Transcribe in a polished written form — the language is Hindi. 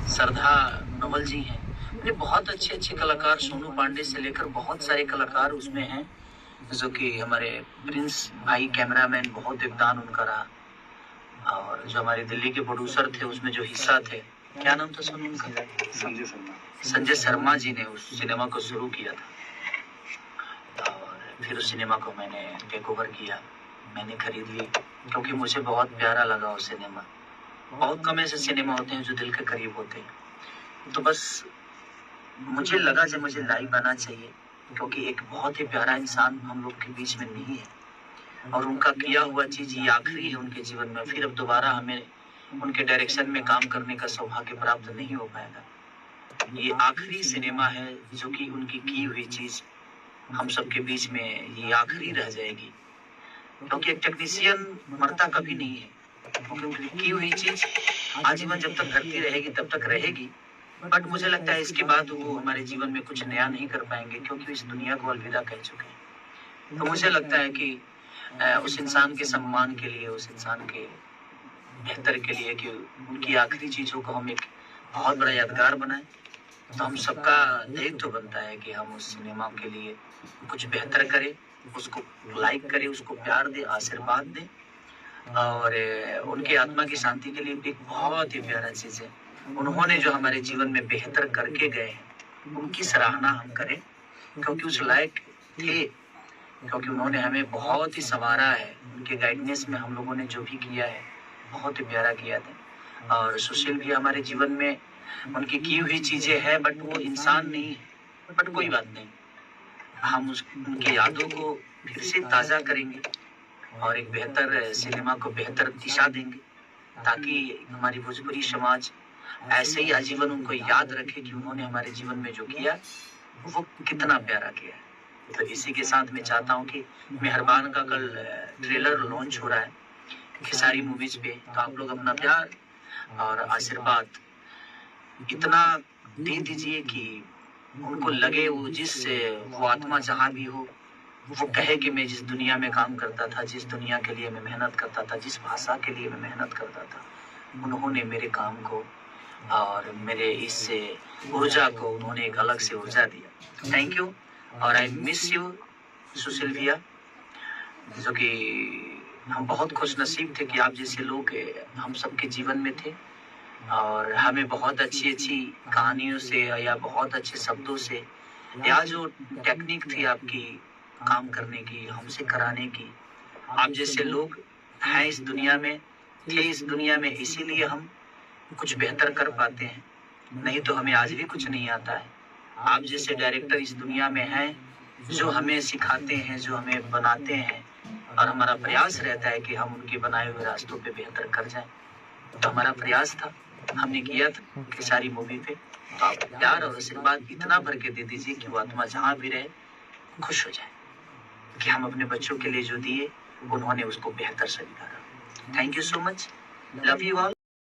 श्रद्धा नवल जी हैं। मुझे बहुत अच्छे-अच्छे कलाकार सोनू पांडे से लेकर बहुत सारे कलाकार उसमें हैं, जो कि हमारे प्रिंस भाई कैमरामैन बहुत योगदान उनका रहा। और जो हमारे दिल्ली के प्रोड्यूसर थे उसमें जो हिस्सा थे, क्या नाम था सोनू उनका? संजय शर्मा। संजय शर्मा जी ने उस सिनेमा को शुरू किया था और फिर उस सिनेमा को मैंने टेक ओवर किया, मैंने खरीद ली क्योंकि मुझे बहुत प्यारा लगा वो सिनेमा। बहुत कम ऐसे सिनेमा होते हैं जो दिल के करीब होते हैं, तो बस मुझे लगा जब मुझे लाइव आना चाहिए क्योंकि एक बहुत ही प्यारा इंसान हम लोग के बीच में नहीं है और उनका किया हुआ चीज ये आखिरी है उनके जीवन में। फिर अब दोबारा हमें उनके डायरेक्शन में काम करने का सौभाग्य प्राप्त नहीं हो पाएगा। ये आखिरी सिनेमा है जो कि उनकी की हुई चीज हम सबके बीच में ये आखिरी रह जाएगी, क्योंकि एक टेक्नीशियन मरता कभी नहीं है, क्योंकि उनकी की हुई चीज आजीवन जब तक धरती रहेगी तब तक रहेगी। बट मुझे लगता है इसके बाद वो हमारे जीवन में कुछ नया नहीं कर पाएंगे क्योंकि इस दुनिया को अलविदा कह चुके हैं। तो मुझे लगता है कि उस इंसान के सम्मान के लिए, उस इंसान के बेहतर के लिए कि उनकी आखिरी चीजों को हम एक बहुत बड़ा यादगार बनाएं, तो हम सबका दायित्व बनता है कि हम उस सिनेमा के लिए कुछ बेहतर करें, उसको लाइक करें, उसको प्यार दें, आशीर्वाद दें और उनकी आत्मा की शांति के लिए भी एक बहुत ही प्यारा चीज है। उन्होंने जो हमारे जीवन में बेहतर करके गए हैं उनकी सराहना हम करें क्योंकि उस लायक थे, क्योंकि उन्होंने हमें बहुत ही संवारा है। उनके गाइडेंस में हम लोगों ने जो भी किया है बहुत ही प्यारा किया था। और सुशील भी हमारे जीवन में उनकी की हुई चीजें हैं, बट वो इंसान नहीं है। बट कोई बात नहीं, हम उनकी यादों को फिर से ताजा करेंगे और एक बेहतर सिनेमा को बेहतर दिशा देंगे ताकि हमारी भोजपुरी समाज ऐसे ही आजीवन उनको याद रखे कि उन्होंने हमारे जीवन में जो किया वो कितना प्यारा किया है। तो इसी के साथ मैं चाहता हूँ कि मेहरबान का कल ट्रेलर लॉन्च हो रहा है खेसारी मूवीज पे, तो आप लोग अपना प्यार और आशीर्वाद इतना दे दीजिए कि उनको लगे वो आत्मा जहाँ भी हो वो कहे कि मैं जिस दुनिया में काम करता था, जिस दुनिया के लिए मैं मेहनत करता था, जिस भाषा के लिए मैं मेहनत करता था, उन्होंने मेरे काम को और मेरे इस ऊर्जा को उन्होंने एक अलग से ऊर्जा दिया। थैंक यू और आई मिस यू सुशील भैया, जो कि हम बहुत खुश नसीब थे कि आप जैसे लोग हम सबके जीवन में थे और हमें बहुत अच्छी अच्छी कहानियों से या बहुत अच्छे शब्दों से या जो टेक्निक थी आपकी काम करने की, हमसे कराने की, आप जैसे लोग हैं इस दुनिया में, थे इस दुनिया में, इसीलिए हम कुछ बेहतर कर पाते हैं, नहीं तो हमें आज भी कुछ नहीं आता है। आप जैसे डायरेक्टर इस दुनिया में हैं जो हमें सिखाते हैं, जो हमें बनाते हैं और हमारा प्रयास रहता है कि हम उनके बनाए हुए रास्तों पे बेहतर कर जाएं। तो हमारा प्रयास था, हमने किया था खेसारी मूवी पे। तो आप प्यार और आशीर्वाद इतना भर के दे दीजिए कि वो आत्मा जहाँ भी रहे खुश हो जाए कि हम अपने बच्चों के लिए जो दिए उन्होंने उसको बेहतर स्वीकारा। Thank you so much, love you all.